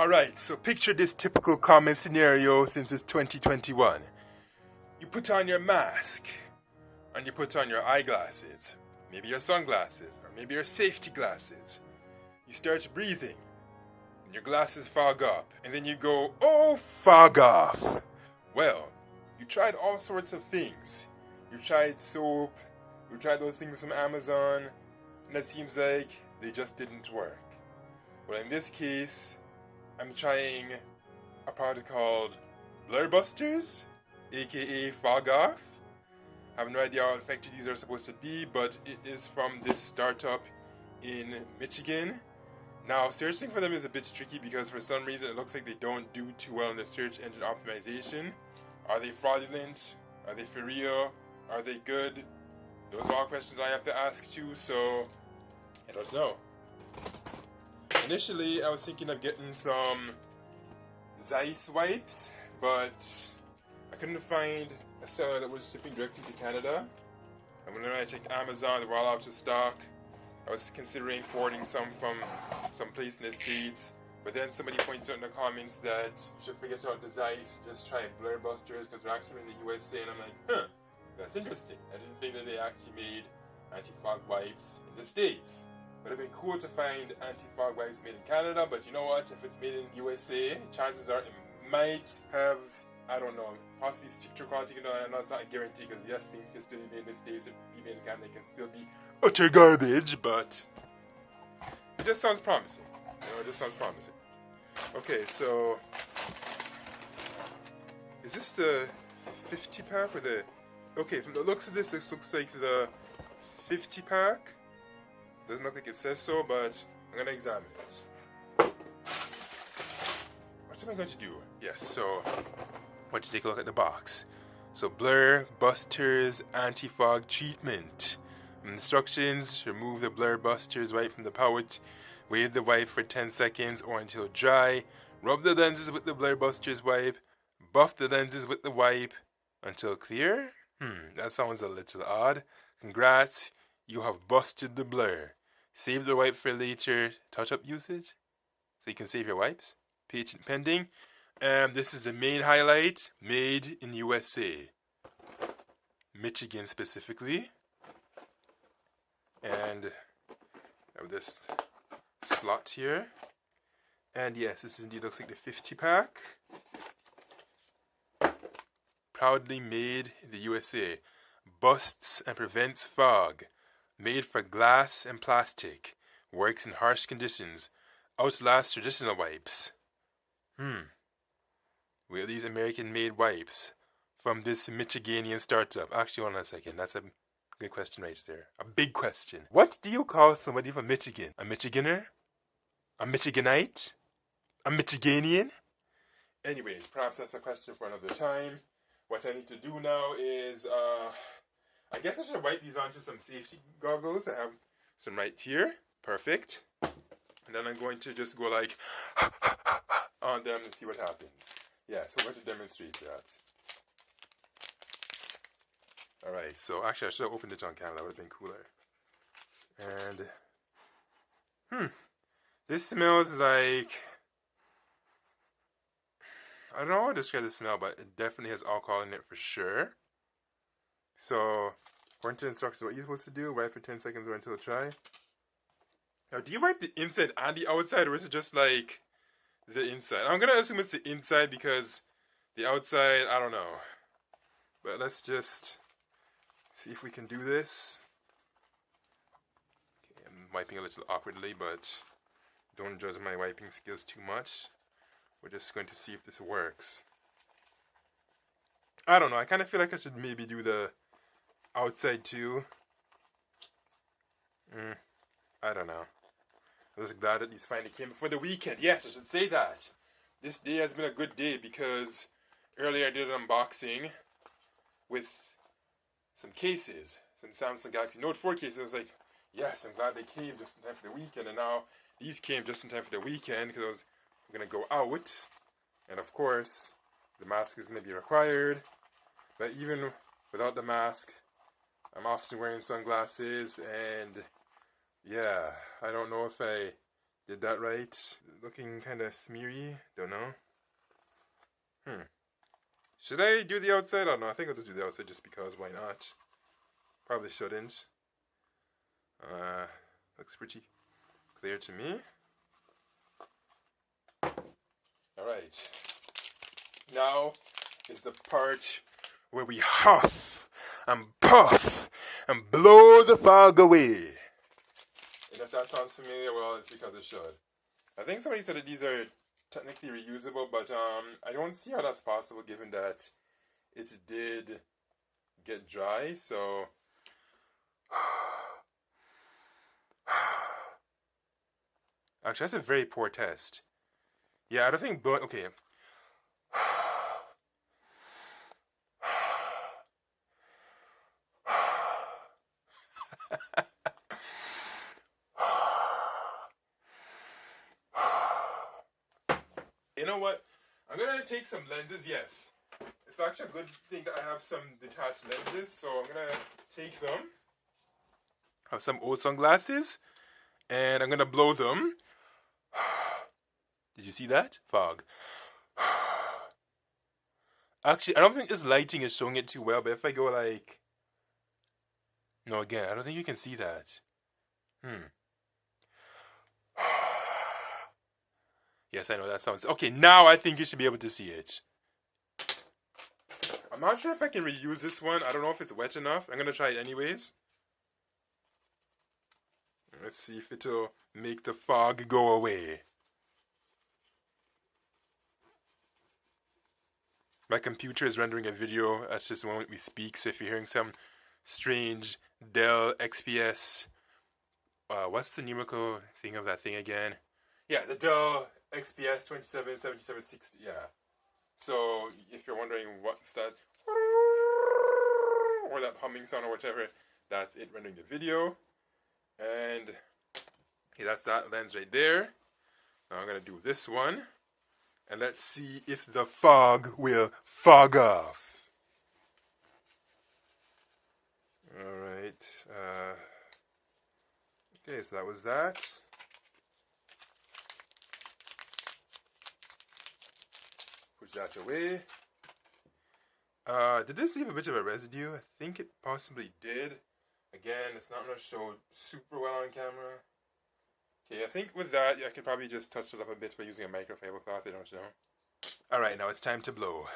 Alright, so picture this typical common scenario since it's 2021. You put on your mask, and you put on your eyeglasses, maybe your sunglasses, or maybe your safety glasses. You start breathing, and your glasses fog up, and then you go, oh, fog off. Well, you tried all sorts of things. You tried soap, you tried those things from Amazon, and it seems like they just didn't work. Well, in this case, I'm trying a product called BlurBusterz, aka Fog Off. I have no idea how effective these are supposed to be, but it is from this startup in Michigan. Now, searching for them is a bit tricky because for some reason it looks like they don't do too well in the search engine optimization. Are they fraudulent? Are they for real? Are they good? Those are all questions I have to ask too, so I don't know. Initially, I was thinking of getting some Zeiss wipes, but I couldn't find a seller that was shipping directly to Canada. And when I checked Amazon, they were all out of stock. I was considering forwarding some from some place in the States, but then somebody pointed out in the comments that you should forget about the Zeiss, just try BlurBusterz because we're actually in the USA, and I'm like, huh, that's interesting. I didn't think that they actually made anti-fog wipes in the States. It would have been cool to find anti-fog wipes made in Canada, but you know what? If it's made in USA, chances are it might have, I don't know, possibly stricter quality. You know, I know it's not a guarantee because yes, things can still be made in the States and be made in Canada. They can still be utter garbage, but it just sounds promising. You know, it just sounds promising. Okay, so is this the 50 pack or the? Okay, from the looks of this looks like the 50 pack. Doesn't look like it says so, but I'm going to examine it. What am I going to do? Yes, so I want to take a look at the box. So BlurBusterz Anti-Fog Treatment. Instructions: remove the BlurBusterz wipe from the pouch. Wave the wipe for 10 seconds or until dry. Rub the lenses with the BlurBusterz wipe. Buff the lenses with the wipe until clear. That sounds a little odd. Congrats. You have busted the blur. Save the wipe for later touch-up usage. So you can save your wipes. Patent pending. This is the main highlight. Made in USA. Michigan specifically. And I have this slot here. And yes, this indeed looks like the 50 pack. Proudly made in the USA. Busts and prevents fog. Made for glass and plastic. Works in harsh conditions. Outlasts traditional wipes. Will these American-made wipes from this Michiganian startup? Actually, hold on a second. That's a good question right there. A big question. What do you call somebody from Michigan? A Michiganer? A Michiganite? A Michiganian? Anyways, perhaps that's a question for another time. What I need to do now is, I guess I should wipe these onto some safety goggles. I have some right here. Perfect. And then I'm going to just go like on them and see what happens. Yeah, so I'm going to demonstrate that. Alright, so actually I should have opened it on camera. That would have been cooler. And, this smells like, I don't know how to describe the smell, but it definitely has alcohol in it for sure. So, according to the instructions, what you're supposed to do, wipe for 10 seconds or until dry. Now, do you wipe the inside and the outside, or is it just like the inside? I'm going to assume it's the inside because the outside, I don't know. But let's just see if we can do this. Okay, I'm wiping a little awkwardly, but don't judge my wiping skills too much. We're just going to see if this works. I don't know. I kind of feel like I should maybe do the outside too. I don't know. I'm just glad that these finally came before the weekend. Yes, I should say that. This day has been a good day because earlier I did an unboxing with some cases. Some Samsung Galaxy Note 4 cases. I was like, yes, I'm glad they came just in time for the weekend. And now these came just in time for the weekend because I was going to go out. And of course, the mask is going to be required. But even without the mask, I'm often wearing sunglasses, and yeah, I don't know if I Did that right? Looking kind of smeary. Don't know. Should I do the outside? I don't know. I think I'll just do the outside just because. Why not? Probably shouldn't. Looks pretty clear to me. Alright. Now is the part where we huff and puff and blow the fog away. And if that sounds familiar, well, it's because it should. I think somebody said that these are technically reusable, but I don't see how that's possible given that it did get dry, so actually that's a very poor test. Yeah, I don't think okay. You know what? I'm gonna take some lenses, yes. It's actually a good thing that I have some detached lenses, so I'm gonna take them. I have some old sunglasses, and I'm gonna blow them. Did you see that? Fog. Actually, I don't think this lighting is showing it too well, but if I go like... No, again, I don't think you can see that. Yes, I know that sounds... Okay, now I think you should be able to see it. I'm not sure if I can reuse this one. I don't know if it's wet enough. I'm going to try it anyways. Let's see if it'll make the fog go away. My computer is rendering a video at just the moment we speak, so if you're hearing some strange Dell XPS... what's the numerical thing of that thing again? Yeah, the Dell XPS 277760, yeah. So, if you're wondering what's that, or that humming sound or whatever, that's it rendering the video. And, okay, that's that lens right there. Now I'm going to do this one. And let's see if the fog will fog off. Alright. Okay, so that was that. Put that away. Did this leave a bit of a residue? I think it possibly did. Again, it's not going to show super well on camera. Okay, I think with that, I could probably just touch it up a bit by using a microfiber cloth, I don't know. Alright, now it's time to blow.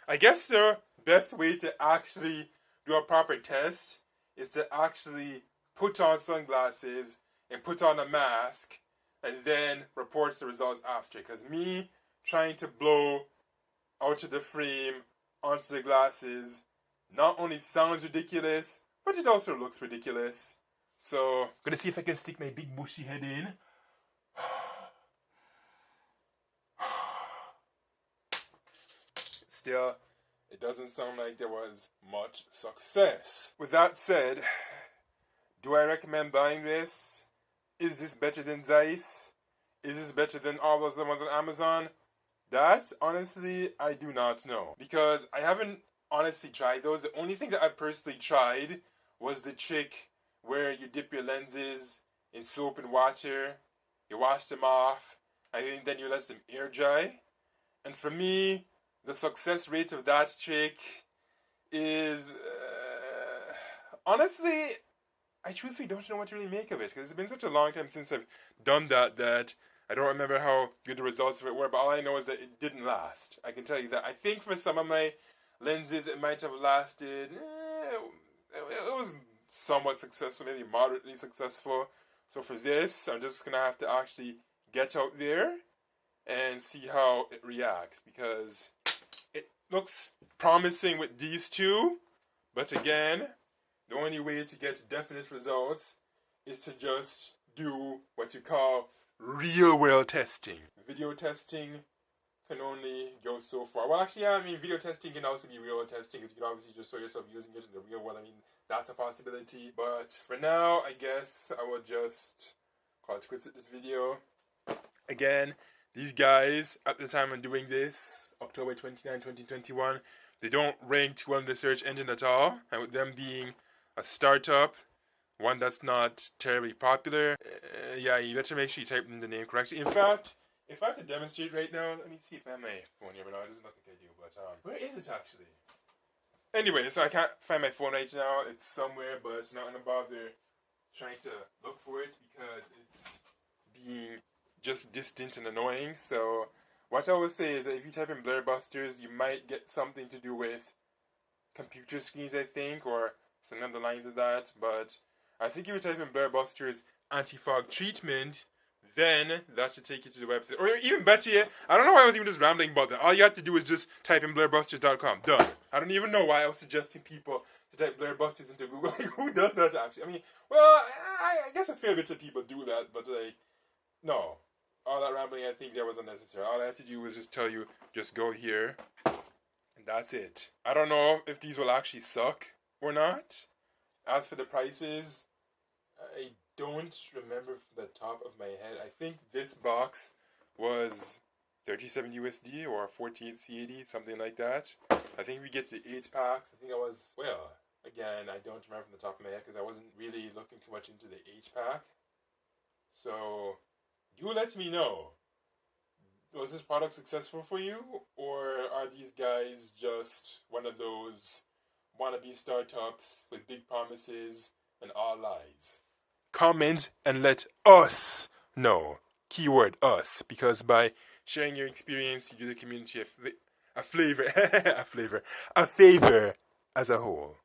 I guess the best way to actually do a proper test is to actually put on sunglasses and put on a mask and then report the results after. Because me trying to blow out of the frame onto the glasses not only sounds ridiculous, but it also looks ridiculous. So, I'm gonna see if I can stick my big bushy head in. Still, it doesn't sound like there was much success. With that said, do I recommend buying this? Is this better than Zeiss? Is this better than all those other ones on Amazon? That, honestly, I do not know. Because I haven't honestly tried those. The only thing that I've personally tried was the trick where you dip your lenses in soap and water, you wash them off, and then you let them air dry. And for me, the success rate of that trick is... honestly, I truthfully don't know what to really make of it. Because it's been such a long time since I've done that I don't remember how good the results of it were. But all I know is that it didn't last. I can tell you that. I think for some of my lenses, it might have lasted... it was somewhat successful, maybe moderately successful. So for this, I'm just going to have to actually get out there and see how it reacts, because it looks promising with these two, but again, the only way to get definite results is to just do what you call real world testing. Video testing can only go so far. Well, actually, yeah, I mean, video testing can also be real world testing, because you can obviously just show yourself using it in the real world. I mean, that's a possibility. But for now, I guess I will just call it quits at this video. Again, These guys, at the time I'm doing this, October 29, 2021, they don't rank too well in the search engine at all. And with them being a startup, one that's not terribly popular, yeah, you better make sure you type in the name correctly. In fact, if I have to demonstrate right now, let me see if I have my phone here, but no, it doesn't look like I do. But where is it actually? Anyway, so I can't find my phone right now. It's somewhere, but it's not gonna bother trying to look for it because it's being just distant and annoying. So what I will say is that if you type in BlurBusterz, you might get something to do with computer screens, I think, or something on the lines of that. But I think if you type in BlurBusterz anti-fog treatment, then that should take you to the website. Or even better yet, I don't know why I was even just rambling about that. All you have to do is just type in BlurBusterz.com. Done. I don't even know why I was suggesting people to type BlurBusterz into Google. Who does that actually? I mean, well, I guess a fair bit of people do that, but like, no. All that rambling, I think that was unnecessary. All I have to do was just tell you, just go here, and that's it. I don't know if these will actually suck or not. As for the prices, I don't remember from the top of my head. I think this box was 37 USD or 48 CAD, something like that. I think we get the 8-pack. I think I was, well, again, I don't remember from the top of my head because I wasn't really looking too much into the 8-pack. So you let me know. Was this product successful for you? Or are these guys just one of those wannabe startups with big promises and all lies? Comment and let us know. Keyword us. Because by sharing your experience, you do the community a favor as a whole.